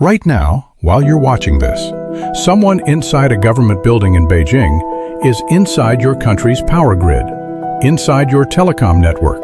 Right now, while you're watching this, someone inside a government building in Beijing is inside your country's power grid, inside your telecom network,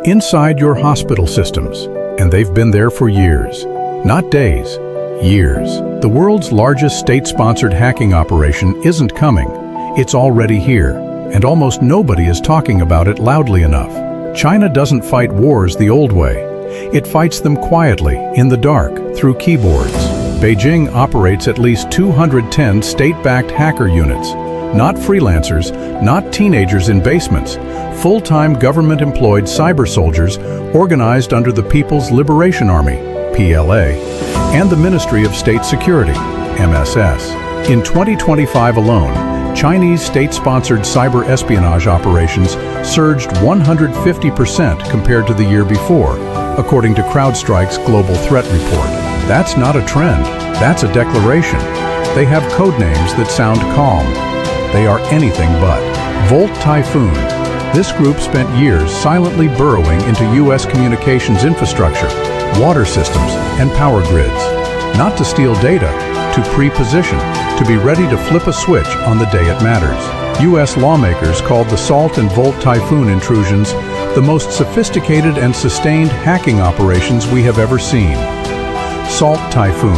inside your hospital systems, and they've been there for years. Not days, years. The world's largest state-sponsored hacking operation isn't coming. It's already here, and almost nobody is talking about it loudly enough. China doesn't fight wars the old way. It fights them quietly, in the dark, through keyboards. Beijing operates at least 210 state-backed hacker units. Not freelancers, not teenagers in basements, full-time government-employed cyber soldiers organized under the People's Liberation Army, PLA, and the Ministry of State Security, MSS. In 2025 alone, Chinese state-sponsored cyber espionage operations surged 150% compared to the year before, according to CrowdStrike's Global Threat Report. That's not a trend, that's a declaration. They have code names that sound calm. They are anything but. Flax Typhoon. This group spent years silently burrowing into U.S. communications infrastructure, water systems, and power grids. Not to steal data, to preposition, to be ready to flip a switch on the day it matters. U.S. lawmakers called the Salt and Flax Typhoon intrusions the most sophisticated and sustained hacking operations we have ever seen. Salt Typhoon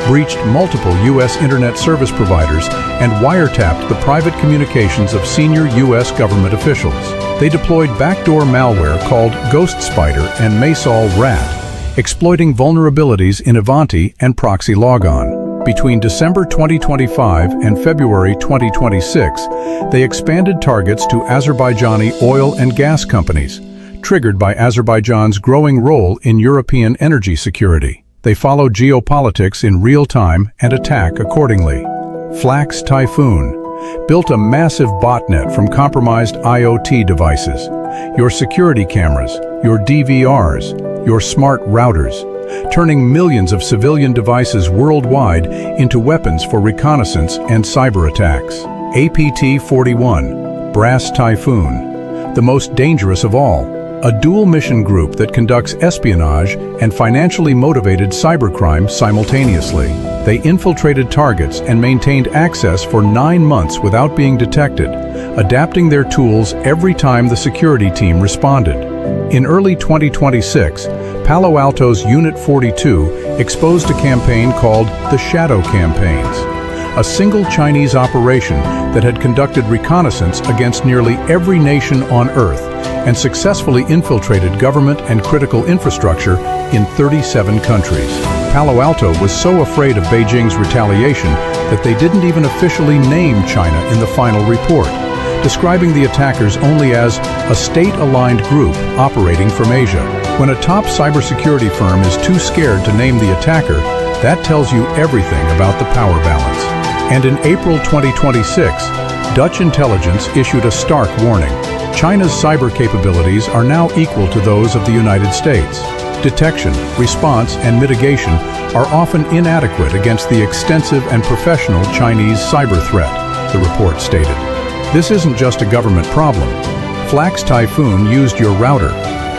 breached multiple U.S. internet service providers and wiretapped the private communications of senior U.S. government officials. They deployed backdoor malware called Ghost Spider and Masol Rat, exploiting vulnerabilities in Avanti and Proxy Logon. Between December 2025 and February 2026, they expanded targets to Azerbaijani oil and gas companies, triggered by Azerbaijan's growing role in European energy security. They follow geopolitics in real time and attack accordingly. Flax Typhoon built a massive botnet from compromised IoT devices, your security cameras, your DVRs, your smart routers, turning millions of civilian devices worldwide into weapons for reconnaissance and cyber attacks. APT-41, Brass Typhoon, the most dangerous of all, a dual-mission group that conducts espionage and financially motivated cybercrime simultaneously. They infiltrated targets and maintained access for 9 months without being detected, adapting their tools every time the security team responded. In early 2026, Palo Alto's Unit 42 exposed a campaign called the Shadow Campaigns, a single Chinese operation that had conducted reconnaissance against nearly every nation on Earth and successfully infiltrated government and critical infrastructure in 37 countries. Palo Alto was so afraid of Beijing's retaliation that they didn't even officially name China in the final report, describing the attackers only as a state-aligned group operating from Asia. When a top cybersecurity firm is too scared to name the attacker, that tells you everything about the power balance. And in April 2026, Dutch intelligence issued a stark warning. China's cyber capabilities are now equal to those of the United States. Detection, response, and mitigation are often inadequate against the extensive and professional Chinese cyber threat, the report stated. This isn't just a government problem. Flax Typhoon used your router.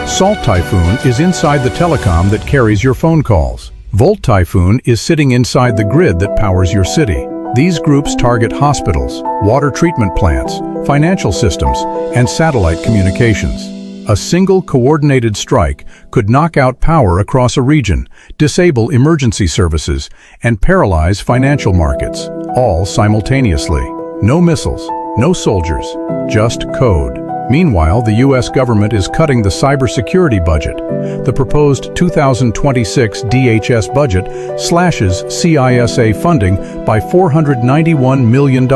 Salt Typhoon is inside the telecom that carries your phone calls. Flax Typhoon is sitting inside the grid that powers your city. These groups target hospitals, water treatment plants, financial systems, and satellite communications. A single coordinated strike could knock out power across a region, disable emergency services, and paralyze financial markets, all simultaneously. No missiles, no soldiers, just code. Meanwhile, the U.S. government is cutting the cybersecurity budget. The proposed 2026 DHS budget slashes CISA funding by $491 million.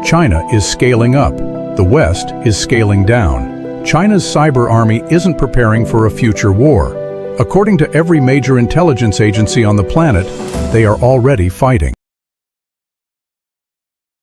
China is scaling up. The West is scaling down. China's cyber army isn't preparing for a future war. According to every major intelligence agency on the planet, they are already fighting.